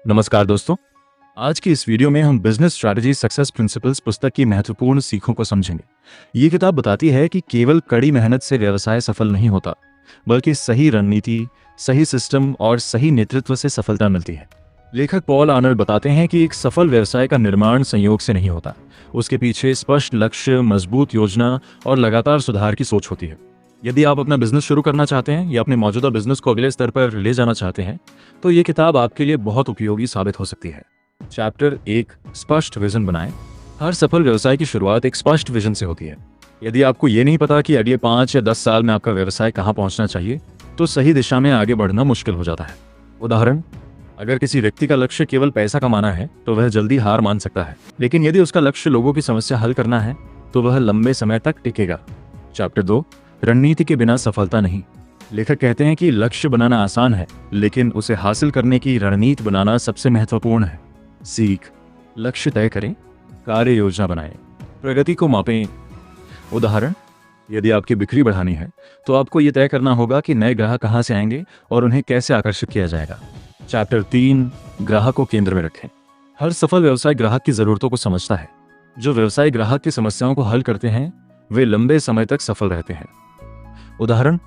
नमस्कार दोस्तों, आज की इस वीडियो में हम बिजनेस स्ट्रैटेजी सक्सेस प्रिंसिपल्स पुस्तक की महत्वपूर्ण सीखों को समझेंगे। ये किताब बताती है कि केवल कड़ी मेहनत से व्यवसाय सफल नहीं होता, बल्कि सही रणनीति, सही सिस्टम और सही नेतृत्व से सफलता मिलती है। लेखक पॉल आर्नल्ड बताते हैं कि एक सफल व्यवसाय का निर्माण संयोग से नहीं होता। उसके पीछे स्पष्ट लक्ष्य, मजबूत योजना और लगातार सुधार की सोच होती है। यदि आप अपना बिजनेस शुरू करना चाहते हैं या अपने मौजूदा बिजनेस को अगले स्तर पर ले जाना चाहते हैं, तो ये किताब आपके लिए बहुत उपयोगी साबित हो सकती है। चैप्टर 1, स्पष्ट विजन बनाएं। हर सफल व्यवसाय की शुरुआत एक स्पष्ट विजन से होती है। यदि आपको ये नहीं पता कि अगले 5 या 10 साल में आपका व्यवसाय कहाँ पहुँचना चाहिए, तो सही दिशा में आगे बढ़ना मुश्किल हो जाता है। उदाहरण, अगर किसी व्यक्ति का लक्ष्य केवल पैसा कमाना है, तो वह जल्दी हार मान सकता है। लेकिन यदि उसका लक्ष्य लोगों की समस्या हल करना है, तो वह लंबे समय तक टिकेगा। चैप्टर 2, रणनीति के बिना सफलता नहीं। लेखक कहते हैं कि लक्ष्य बनाना आसान है, लेकिन उसे हासिल करने की रणनीति बनाना सबसे महत्वपूर्ण है। सीख, लक्ष्य तय करें, कार्य योजना बनाएं, प्रगति को मापें। उदाहरण, यदि आपकी बिक्री बढ़ानी है, तो आपको यह तय करना होगा कि नए ग्राहक कहां से आएंगे और उन्हें कैसे आकर्षित किया जाएगा। चैप्टर 3, ग्राहक को केंद्र में रखें। हर सफल व्यवसाय ग्राहक की जरूरतों को समझता है। जो व्यवसाय ग्राहक की समस्याओं को हल करते हैं, वे लंबे समय तक सफल रहते हैं। उदाहरण,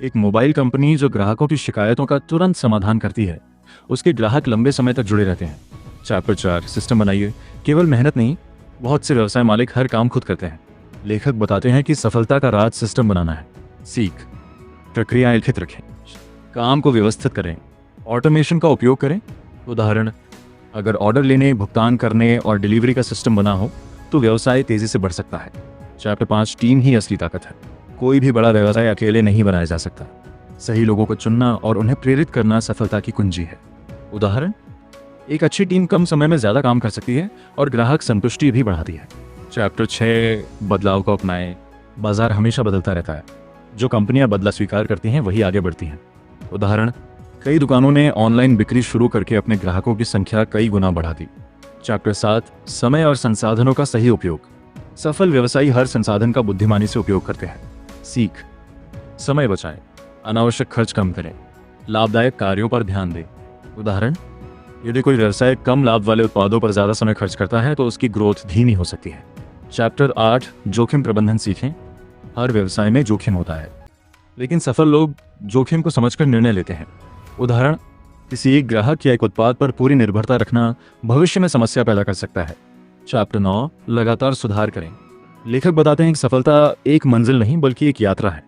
एक मोबाइल कंपनी जो ग्राहकों की शिकायतों का तुरंत समाधान करती है, उसके ग्राहक लंबे समय तक जुड़े रहते हैं। चैप्टर 4, सिस्टम बनाइए। केवल मेहनत नहीं, बहुत से व्यवसाय मालिक हर काम खुद करते हैं। लेखक बताते हैं कि सफलता का राज सिस्टम बनाना है। सीख, प्रक्रियाएं लिखित रखें, काम को व्यवस्थित करें, ऑटोमेशन का उपयोग करें। उदाहरण, अगर ऑर्डर लेने, भुगतान करने और डिलीवरी का सिस्टम बना हो, तो व्यवसाय तेजी से बढ़ सकता है। चैप्टर 5, टीम ही असली ताकत है। कोई भी बड़ा व्यवसाय अकेले नहीं बनाया जा सकता। सही लोगों को चुनना और उन्हें प्रेरित करना सफलता की कुंजी है। उदाहरण, एक अच्छी टीम कम समय में ज्यादा काम कर सकती है और ग्राहक संतुष्टि भी बढ़ाती है। चैप्टर 6, बदलाव को अपनाएं। बाजार हमेशा बदलता रहता है। जो कंपनियां बदला स्वीकार करती हैं, वही आगे बढ़ती हैं। उदाहरण, कई दुकानों ने ऑनलाइन बिक्री शुरू करके अपने ग्राहकों की संख्या कई गुना बढ़ा दी। चैप्टर 7, समय और संसाधनों का सही उपयोग। सफल व्यवसायी हर संसाधन का बुद्धिमानी से उपयोग करते हैं। सीख, समय बचाएं, अनावश्यक खर्च कम करें, लाभदायक कार्यों पर ध्यान दें। उदाहरण, यदि कोई व्यवसाय कम लाभ वाले उत्पादों पर ज्यादा समय खर्च करता है, तो उसकी ग्रोथ धीमी हो सकती है। चैप्टर 8, जोखिम प्रबंधन सीखें। हर व्यवसाय में जोखिम होता है, लेकिन सफल लोग जोखिम को समझकर निर्णय लेते हैं। उदाहरण, किसी एक ग्राहक या एक उत्पाद पर पूरी निर्भरता रखना भविष्य में समस्या पैदा कर सकता है। चैप्टर 9, लगातार सुधार करें। लेखक बताते हैं कि सफलता एक मंजिल नहीं, बल्कि एक यात्रा है।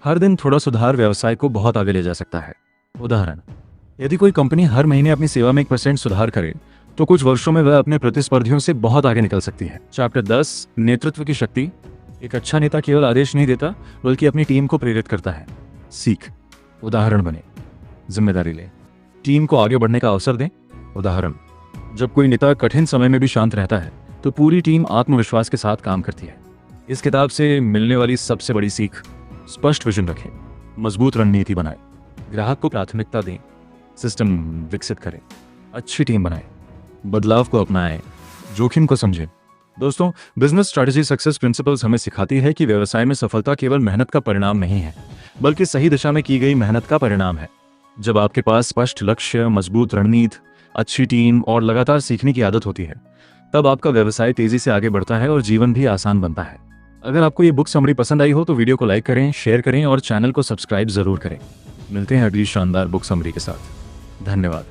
हर दिन थोड़ा सुधार व्यवसाय को बहुत आगे ले जा सकता है। उदाहरण, यदि कोई कंपनी हर महीने अपनी सेवा में 1% सुधार करे, तो कुछ वर्षों में वह अपने प्रतिस्पर्धियों से बहुत आगे निकल सकती है। चैप्टर 10, नेतृत्व की शक्ति। एक अच्छा नेता केवल आदेश नहीं देता, बल्कि अपनी टीम को प्रेरित करता है। सीख, उदाहरण बने, जिम्मेदारी लें, टीम को आगे बढ़ने का अवसर दें। उदाहरण, जब कोई नेता कठिन समय में भी शांत रहता है, तो पूरी टीम आत्मविश्वास के साथ काम करती है। इस किताब से मिलने वाली सबसे बड़ी सीख, स्पष्ट विजन रखें, मजबूत रणनीति बनाएं, ग्राहक को प्राथमिकता दें, सिस्टम विकसित करें, अच्छी टीम बनाएं, बदलाव को अपनाएं, जोखिम को समझें। दोस्तों, बिजनेस स्ट्रैटेजी सक्सेस प्रिंसिपल्स हमें सिखाती है कि व्यवसाय में सफलता केवल मेहनत का परिणाम नहीं है, बल्कि सही दिशा में की गई मेहनत का परिणाम है। जब आपके पास स्पष्ट लक्ष्य, मजबूत रणनीति, अच्छी टीम और लगातार सीखने की आदत होती है, तब आपका व्यवसाय तेजी से आगे बढ़ता है और जीवन भी आसान बनता है। अगर आपको ये बुक समरी पसंद आई हो, तो वीडियो को लाइक करें, शेयर करें और चैनल को सब्सक्राइब जरूर करें। मिलते हैं अगली शानदार बुक समरी के साथ। धन्यवाद।